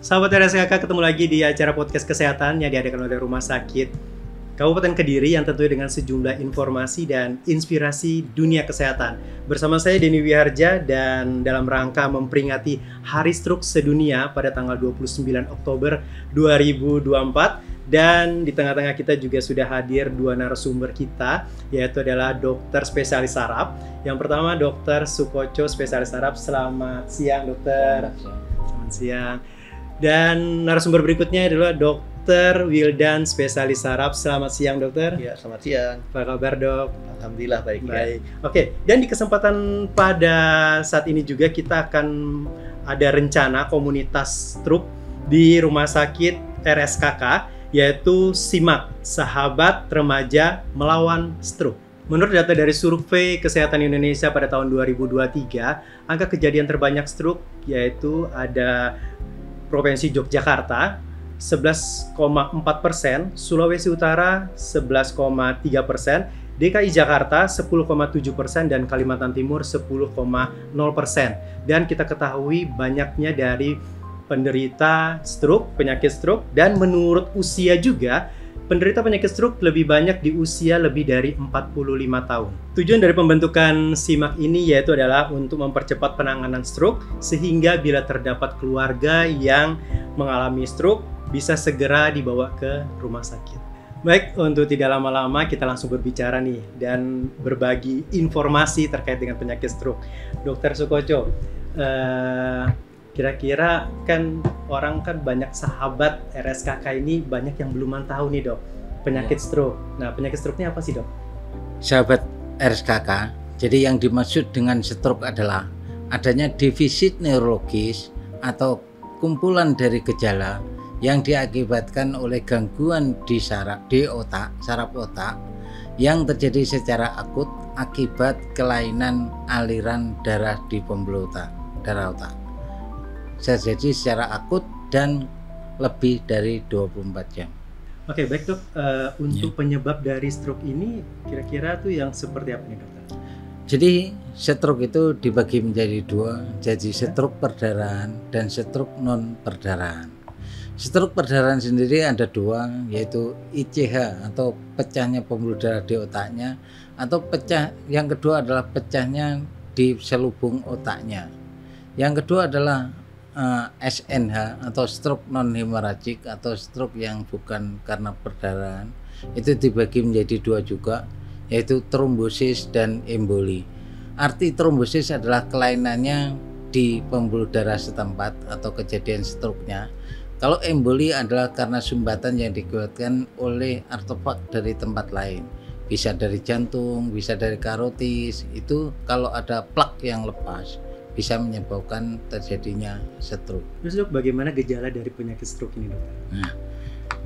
Sahabat RSKK, ketemu lagi di acara podcast kesehatan yang diadakan oleh Rumah Sakit Kabupaten Kediri yang tentunya dengan sejumlah informasi dan inspirasi dunia kesehatan. Bersama saya Denny Wiharja dan dalam rangka memperingati Hari Stroke Sedunia pada tanggal 29 Oktober 2024. Dan di tengah-tengah kita juga sudah hadir dua narasumber kita, yaitu adalah dokter spesialis saraf. Yang pertama Dokter Sukoco, spesialis saraf. Selamat siang dokter. Selamat siang. Dan narasumber berikutnya adalah Dokter Wildan, spesialis saraf. Selamat siang dokter. Ya, selamat siang. Apa kabar dok? Alhamdulillah baik. Baik. Oke, dan di kesempatan pada saat ini juga kita akan ada rencana komunitas stroke di Rumah Sakit RSKK, yaitu SIMAK, Sahabat Remaja Melawan Stroke. Menurut data dari Survei Kesehatan Indonesia pada tahun 2023, angka kejadian terbanyak stroke yaitu ada Provinsi Yogyakarta 11,4%, Sulawesi Utara 11,3%, DKI Jakarta 10,7%, dan Kalimantan Timur 10,0%. Dan kita ketahui banyaknya dari penderita stroke, penyakit stroke, dan menurut usia juga, penderita penyakit stroke lebih banyak di usia lebih dari 45 tahun. Tujuan dari pembentukan SIMAK ini yaitu adalah untuk mempercepat penanganan stroke sehingga bila terdapat keluarga yang mengalami stroke bisa segera dibawa ke rumah sakit. Baik, untuk tidak lama-lama kita langsung berbicara nih dan berbagi informasi terkait dengan penyakit stroke. Dokter Sukoco, kira-kira kan orang kan banyak sahabat RSKK ini banyak yang belum tahu nih dok penyakit stroke. Nah, penyakit stroke ini apa sih dok? Sahabat RSKK, jadi yang dimaksud dengan stroke adalah adanya defisit neurologis atau kumpulan dari gejala yang diakibatkan oleh gangguan di saraf otak yang terjadi secara akut akibat kelainan aliran darah di pembuluh darah otak. Terjadi secara akut dan lebih dari 24 jam. Oke, baik dok. Untuk penyebab dari stroke ini kira-kira tuh yang seperti apa nih dokter? Jadi stroke itu dibagi menjadi dua, jadi stroke perdarahan dan stroke non perdarahan. Stroke perdarahan sendiri ada dua, yaitu ICH atau pecahnya pembuluh darah di otaknya, atau yang kedua adalah pecahnya di selubung otaknya. Yang kedua adalah SNH atau stroke non hemorragik atau stroke yang bukan karena perdarahan. Itu dibagi menjadi dua juga, yaitu trombosis dan emboli. Arti trombosis adalah kelainannya di pembuluh darah setempat atau kejadian stroke-nya. Kalau emboli adalah karena sumbatan yang dikibatkan oleh artefak dari tempat lain, bisa dari jantung, bisa dari karotis. Itu kalau ada plak yang lepas bisa menyebabkan terjadinya stroke. Terus dok, bagaimana gejala dari penyakit stroke ini dokter? Nah,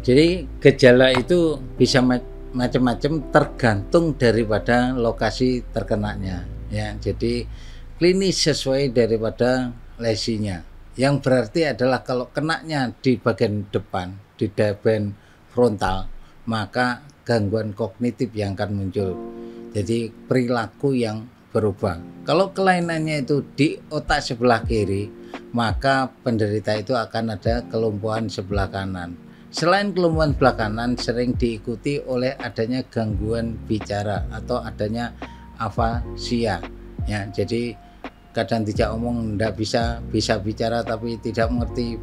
jadi gejala itu bisa macam-macam tergantung daripada lokasi terkenanya. Ya, jadi klinis sesuai daripada lesinya. Yang berarti adalah kalau kenanya di bagian depan, di bagian frontal, maka gangguan kognitif yang akan muncul. Jadi perilaku yang berubah. Kalau kelainannya itu di otak sebelah kiri, maka penderita itu akan ada kelumpuhan sebelah kanan. Selain kelumpuhan sebelah kanan, sering diikuti oleh adanya gangguan bicara atau adanya afasia. Ya, jadi kadang tidak omong, tidak bisa bicara tapi tidak mengerti,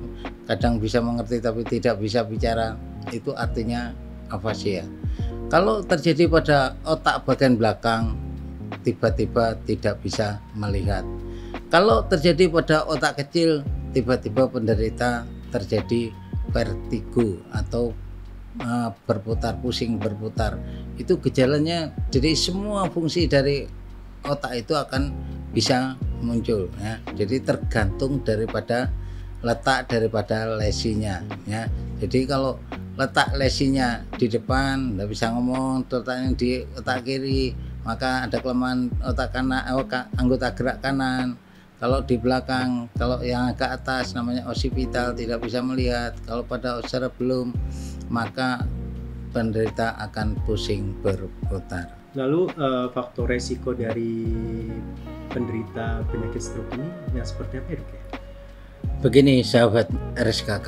kadang bisa mengerti tapi tidak bisa bicara. Itu artinya afasia. Kalau terjadi pada otak bagian belakang, tiba-tiba tidak bisa melihat. Kalau terjadi pada otak kecil, tiba-tiba penderita terjadi vertigo atau berputar. Itu gejalanya. Jadi semua fungsi dari otak itu akan bisa muncul ya. Jadi tergantung daripada letak daripada lesinya ya. Jadi kalau letak lesinya di depan tidak bisa ngomong, letaknya di otak kiri, maka ada kelemahan otak kanan, anggota gerak kanan. Kalau di belakang, kalau yang ke atas namanya occipital, tidak bisa melihat. Kalau pada cerebellum, maka penderita akan pusing berputar. Lalu faktor resiko dari penderita penyakit stroke ini yang seperti apa ya dok ya? Begini sahabat RSKK,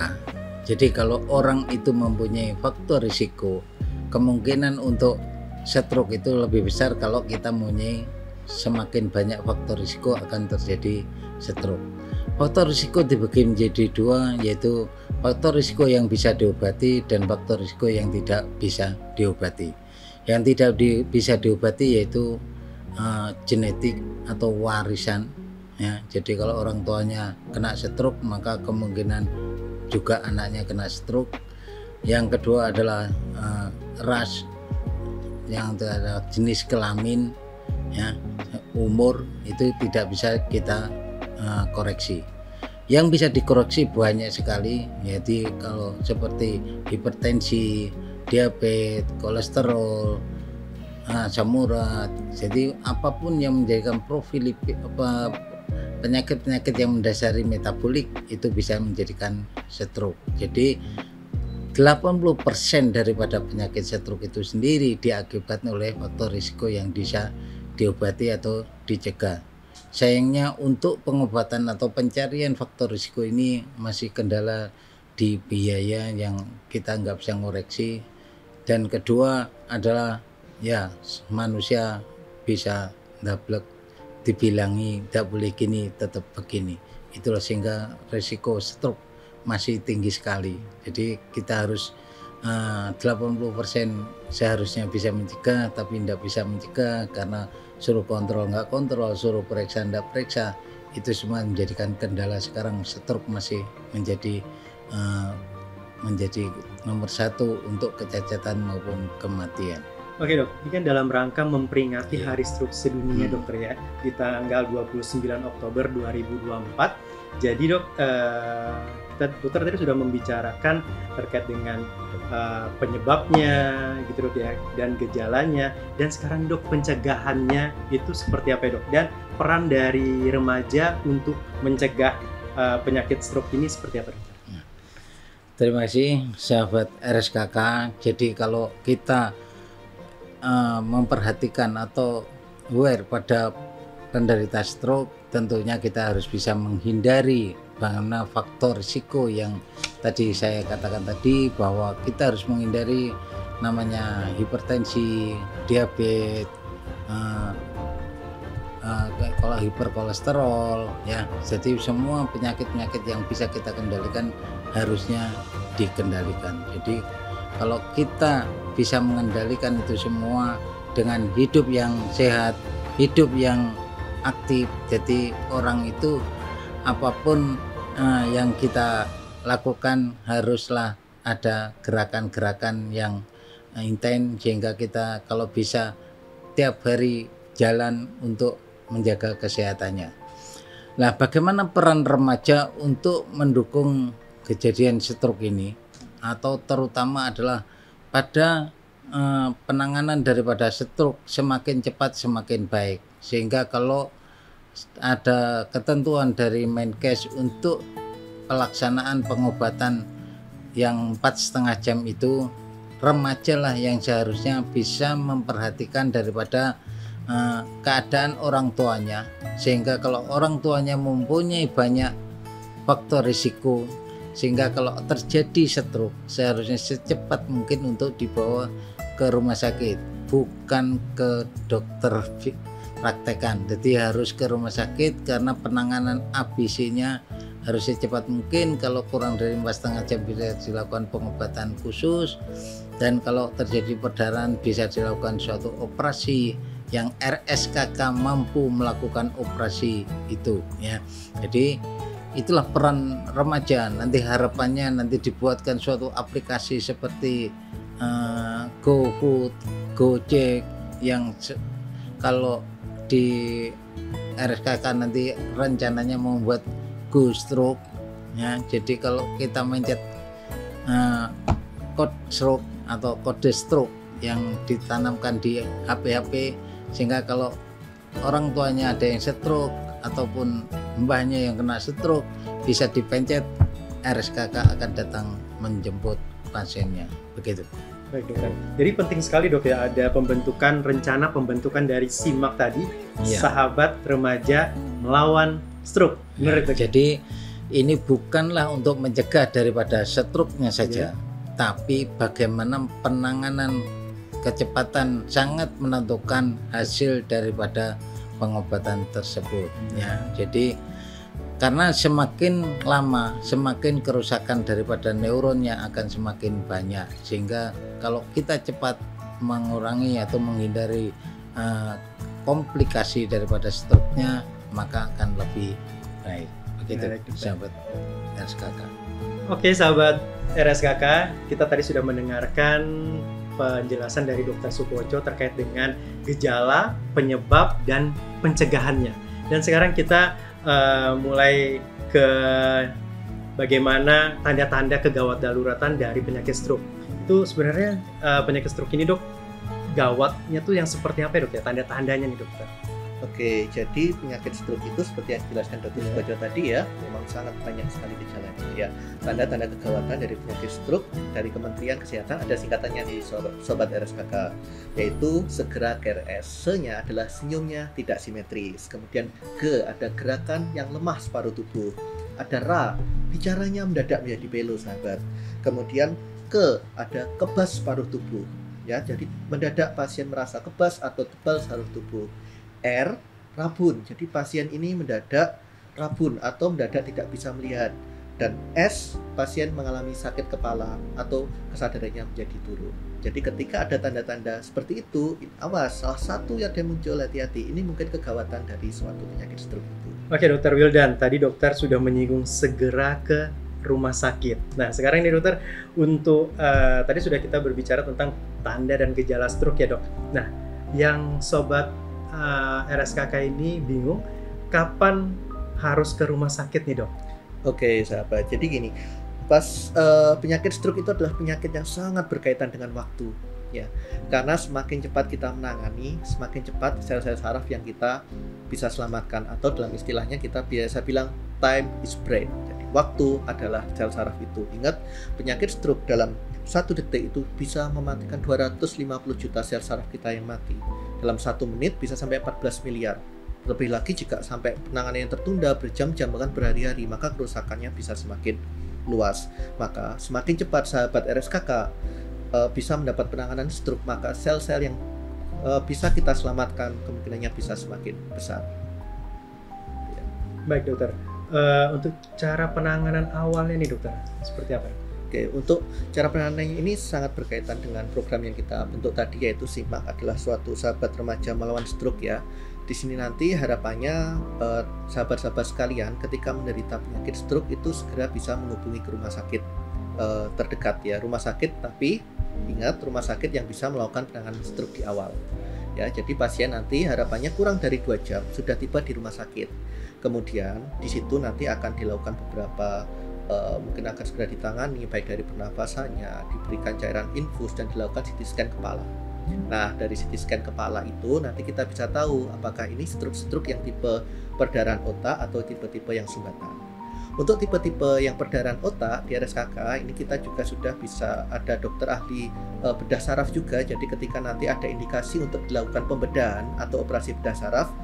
jadi kalau orang itu mempunyai faktor risiko, kemungkinan untuk stroke itu lebih besar kalau kita mempunyai semakin banyak faktor risiko akan terjadi stroke. Faktor risiko dibagi menjadi dua, yaitu faktor risiko yang bisa diobati dan faktor risiko yang tidak bisa diobati. Yang tidak bisa diobati yaitu genetik atau warisan. Ya, jadi kalau orang tuanya kena stroke maka kemungkinan juga anaknya kena stroke. Yang kedua adalah ras, yang ada jenis kelamin, ya, umur itu tidak bisa kita koreksi. Yang bisa dikoreksi banyak sekali, yaitu kalau seperti hipertensi, diabetes, kolesterol, asam urat. Jadi apapun yang menjadikan profil penyakit-penyakit yang mendasari metabolik itu bisa menjadikan stroke. Jadi 80% daripada penyakit stroke itu sendiri diakibatkan oleh faktor risiko yang bisa diobati atau dicegah. Sayangnya untuk pengobatan atau pencarian faktor risiko ini masih kendala di biaya yang kita nggak bisa ngoreksi. Dan kedua adalah ya manusia bisa ndablek, dibilangi tidak boleh gini tetap begini, itulah sehingga resiko stroke masih tinggi sekali. Jadi kita harus 80% seharusnya bisa mencegah, tapi tidak bisa mencegah karena suruh kontrol nggak kontrol, suruh periksa nggak periksa, itu semua menjadikan kendala. Sekarang stroke masih menjadi nomor satu untuk kecacatan maupun kematian. Oke dok, ini kan dalam rangka memperingati Hari Stroke Sedunia dokter ya, di tanggal 29 Oktober 2024. Jadi dok, dokter tadi sudah membicarakan terkait dengan penyebabnya gitu dok ya, dan gejalanya, dan sekarang dok pencegahannya itu seperti apa ya dok, dan peran dari remaja untuk mencegah penyakit stroke ini seperti apa dok? Terima kasih sahabat RSKK. Jadi kalau kita memperhatikan atau aware pada penderita stroke, tentunya kita harus bisa menghindari bagaimana faktor risiko yang tadi saya katakan tadi, bahwa kita harus menghindari namanya hipertensi, diabetes, kalau hiperkolesterol ya. Jadi semua penyakit-penyakit yang bisa kita kendalikan harusnya dikendalikan. Jadi kalau kita bisa mengendalikan itu semua dengan hidup yang sehat, hidup yang aktif, jadi orang itu apapun yang kita lakukan haruslah ada gerakan-gerakan yang intens, sehingga kita kalau bisa tiap hari jalan untuk menjaga kesehatannya. Nah, bagaimana peran remaja untuk mendukung kejadian stroke ini, atau terutama adalah pada penanganan daripada stroke semakin cepat semakin baik, sehingga kalau ada ketentuan dari Menkes untuk pelaksanaan pengobatan yang 4,5 jam itu, remaja lah yang seharusnya bisa memperhatikan daripada keadaan orang tuanya, sehingga kalau orang tuanya mempunyai banyak faktor risiko, sehingga kalau terjadi stroke seharusnya secepat mungkin untuk dibawa ke rumah sakit, bukan ke dokter praktekan. Jadi harus ke rumah sakit karena penanganan ABC-nya harus secepat mungkin. Kalau kurang dari 4,5 jam bisa dilakukan pengobatan khusus, dan kalau terjadi perdarahan bisa dilakukan suatu operasi yang RSKK mampu melakukan operasi itu ya. Jadi itulah peran remaja. Nanti harapannya nanti dibuatkan suatu aplikasi seperti GoFood, Gojek, yang kalau di RSKK nanti rencananya membuat Go Stroke ya. Jadi kalau kita mencet code stroke atau kode stroke yang ditanamkan di HP, sehingga kalau orang tuanya ada yang stroke ataupun mbahnya yang kena stroke bisa dipencet, RSKK akan datang menjemput pasiennya. Begitu. Baik dokter. Jadi penting sekali dok ya, ada rencana pembentukan dari SIMAK tadi, Sahabat Remaja Melawan Stroke. Ya, jadi ini bukanlah untuk mencegah daripada stroke-nya saja, tapi bagaimana penanganan kecepatan sangat menentukan hasil daripada pengobatan tersebut. Ya, jadi karena semakin lama, semakin kerusakan daripada neuronnya akan semakin banyak, sehingga kalau kita cepat mengurangi atau menghindari komplikasi daripada stroke-nya, maka akan lebih baik. Begitu, sahabat RSKK. Oke, sahabat RSKK, kita tadi sudah mendengarkan penjelasan dari Dr. Sukoco terkait dengan gejala, penyebab, dan pencegahannya. Dan sekarang kita mulai ke bagaimana tanda-tanda kegawat daruratan dari penyakit stroke. Itu sebenarnya penyakit stroke ini, Dok, gawatnya tuh yang seperti apa ya, Dok ya? Tanda-tandanya nih, Dokter. Oke, jadi penyakit stroke itu seperti yang dijelaskan Dr. Sukoco tadi ya, memang sangat banyak sekali gejalanya ya. Tanda-tanda kegawatan dari penyakit stroke dari Kementerian Kesehatan ada singkatannya di Sobat RSKK, yaitu segera KRS. S-nya adalah senyumnya tidak simetris. Kemudian G, ada gerakan yang lemah separuh tubuh. Ada R, bicaranya mendadak menjadi belo, sahabat. Kemudian K, ada kebas separuh tubuh. Ya, jadi mendadak pasien merasa kebas atau tebal separuh tubuh. R, rabun, jadi pasien ini mendadak rabun atau mendadak tidak bisa melihat. Dan S, pasien mengalami sakit kepala atau kesadarannya menjadi turun. Jadi ketika ada tanda-tanda seperti itu, awas, salah satu yang muncul, hati-hati, ini mungkin kegawatan dari suatu penyakit stroke itu. Oke, Dokter Wildan, tadi dokter sudah menyinggung segera ke rumah sakit. Nah, sekarang ini dokter, untuk tadi sudah kita berbicara tentang tanda dan gejala stroke ya, Dok. Nah, yang sobat RSKK ini bingung kapan harus ke rumah sakit nih, Dok? Oke, sahabat. Jadi gini, penyakit stroke itu adalah penyakit yang sangat berkaitan dengan waktu, ya. Karena semakin cepat kita menangani, semakin cepat sel-sel saraf yang kita bisa selamatkan, atau dalam istilahnya kita biasa bilang time is brain. Jadi waktu adalah sel saraf itu. Ingat, penyakit stroke dalam 1 detik itu bisa mematikan 250 juta sel saraf kita yang mati. Dalam 1 menit bisa sampai 14 miliar. Lebih lagi jika sampai penanganan yang tertunda berjam-jam bahkan berhari-hari, maka kerusakannya bisa semakin luas. Maka semakin cepat sahabat RSKK bisa mendapat penanganan stroke, maka sel-sel yang bisa kita selamatkan kemungkinannya bisa semakin besar. Ya. Baik, Dokter. Untuk cara penanganan awalnya nih, Dokter, seperti apa? Oke, untuk cara penanganan ini sangat berkaitan dengan program yang kita bentuk tadi, yaitu SIMAK adalah suatu sahabat remaja melawan stroke ya. Di sini nanti harapannya sahabat-sahabat sekalian ketika menderita penyakit stroke itu segera bisa menghubungi ke rumah sakit terdekat ya, rumah sakit, tapi ingat rumah sakit yang bisa melakukan penanganan stroke di awal. Ya, jadi pasien nanti harapannya kurang dari 2 jam sudah tiba di rumah sakit. Kemudian di situ nanti akan dilakukan beberapa mungkin akan segera ditangani, baik dari pernapasannya, diberikan cairan infus, dan dilakukan CT scan kepala. Nah, dari CT scan kepala itu nanti kita bisa tahu apakah ini stroke yang tipe perdarahan otak atau tipe-tipe yang sumbatan. Untuk tipe-tipe yang perdarahan otak di RSKK ini kita juga sudah bisa ada dokter ahli bedah saraf juga. Jadi ketika nanti ada indikasi untuk dilakukan pembedahan atau operasi bedah saraf,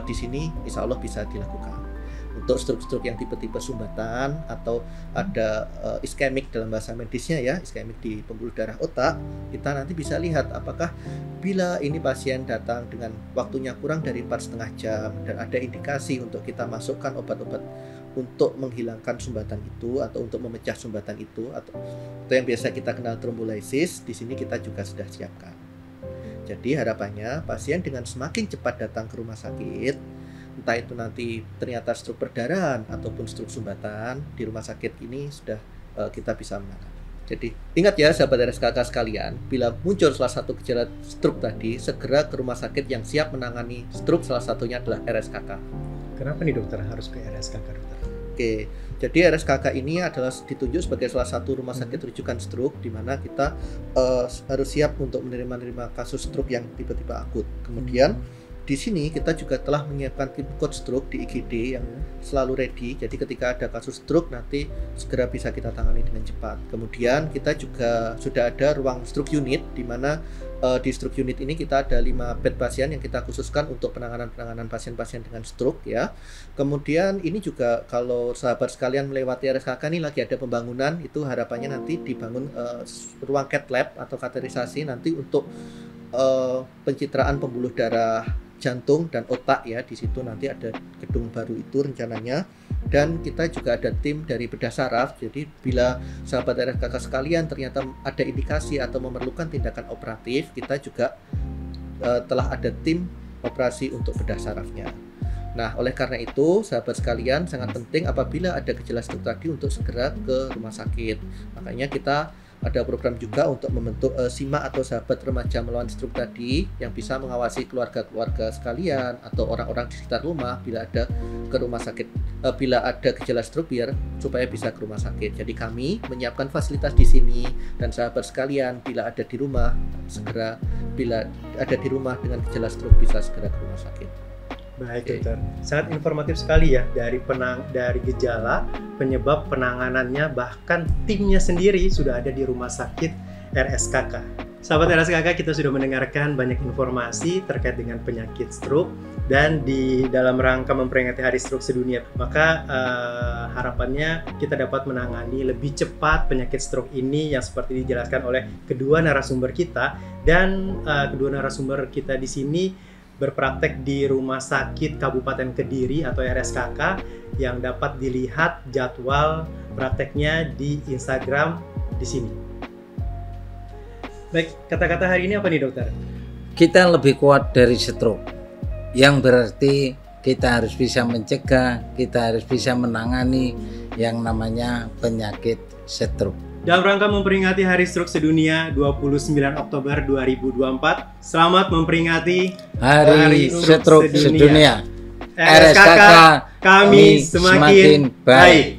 di sini insya Allah bisa dilakukan. Untuk stroke yang tipe-tipe sumbatan atau ada iskemik dalam bahasa medisnya ya, iskemik di pembuluh darah otak, kita nanti bisa lihat apakah bila ini pasien datang dengan waktunya kurang dari 4,5 jam dan ada indikasi untuk kita masukkan obat-obat untuk menghilangkan sumbatan itu atau untuk memecah sumbatan itu, atau yang biasa kita kenal trombolisis, di sini kita juga sudah siapkan. Jadi harapannya pasien dengan semakin cepat datang ke rumah sakit, entah itu nanti ternyata stroke perdarahan ataupun stroke sumbatan, di rumah sakit ini sudah kita bisa menangani. Jadi ingat ya sahabat RSKK sekalian, bila muncul salah satu gejala stroke tadi, segera ke rumah sakit yang siap menangani stroke, salah satunya adalah RSKK. Kenapa nih dokter harus ke RSKK, dokter? Oke, jadi RSKK ini adalah ditunjuk sebagai salah satu rumah sakit rujukan stroke, di mana kita harus siap untuk menerima kasus stroke yang tipe-tipe akut. Kemudian di sini kita juga telah menyiapkan tim coach stroke di IGD yang selalu ready. Jadi ketika ada kasus stroke nanti segera bisa kita tangani dengan cepat. Kemudian kita juga sudah ada ruang stroke unit, di mana di stroke unit ini kita ada 5 bed pasien yang kita khususkan untuk penanganan pasien-pasien dengan stroke ya. Kemudian ini juga kalau sahabat sekalian melewati RSKK ini lagi ada pembangunan, itu harapannya nanti dibangun ruang cath lab atau kateterisasi nanti untuk pencitraan pembuluh darah jantung dan otak ya. Di situ nanti ada gedung baru itu rencananya. Dan kita juga ada tim dari bedah saraf. Jadi bila sahabat RSKK sekalian ternyata ada indikasi atau memerlukan tindakan operatif, kita juga telah ada tim operasi untuk bedah sarafnya. Nah, oleh karena itu, sahabat sekalian, sangat penting apabila ada gejala stroke tadi untuk segera ke rumah sakit. Makanya kita ada program juga untuk membentuk SIMA atau sahabat remaja melawan stroke tadi, yang bisa mengawasi keluarga-keluarga sekalian atau orang-orang di sekitar rumah bila ada ke rumah sakit, bila ada gejala stroke supaya bisa ke rumah sakit. Jadi kami menyiapkan fasilitas di sini, dan sahabat sekalian bila ada di rumah dengan gejala stroke bisa segera ke rumah sakit. Baik, dokter. Sangat informatif sekali ya, dari gejala, penyebab, penanganannya, bahkan timnya sendiri sudah ada di rumah sakit RSKK. Sahabat RSKK, kita sudah mendengarkan banyak informasi terkait dengan penyakit stroke, dan di dalam rangka memperingati Hari Stroke Sedunia, maka harapannya kita dapat menangani lebih cepat penyakit stroke ini yang seperti dijelaskan oleh kedua narasumber kita. Dan kedua narasumber kita di sini berpraktek di Rumah Sakit Kabupaten Kediri atau RSKK, yang dapat dilihat jadwal prakteknya di Instagram di sini. Baik, kata-kata hari ini apa nih, dokter? Kita lebih kuat dari stroke, yang berarti kita harus bisa mencegah, kita harus bisa menangani yang namanya penyakit stroke. Dalam rangka memperingati Hari Stroke Sedunia 29 Oktober 2024, selamat memperingati Hari Stroke Sedunia. RSKK, kami semakin baik.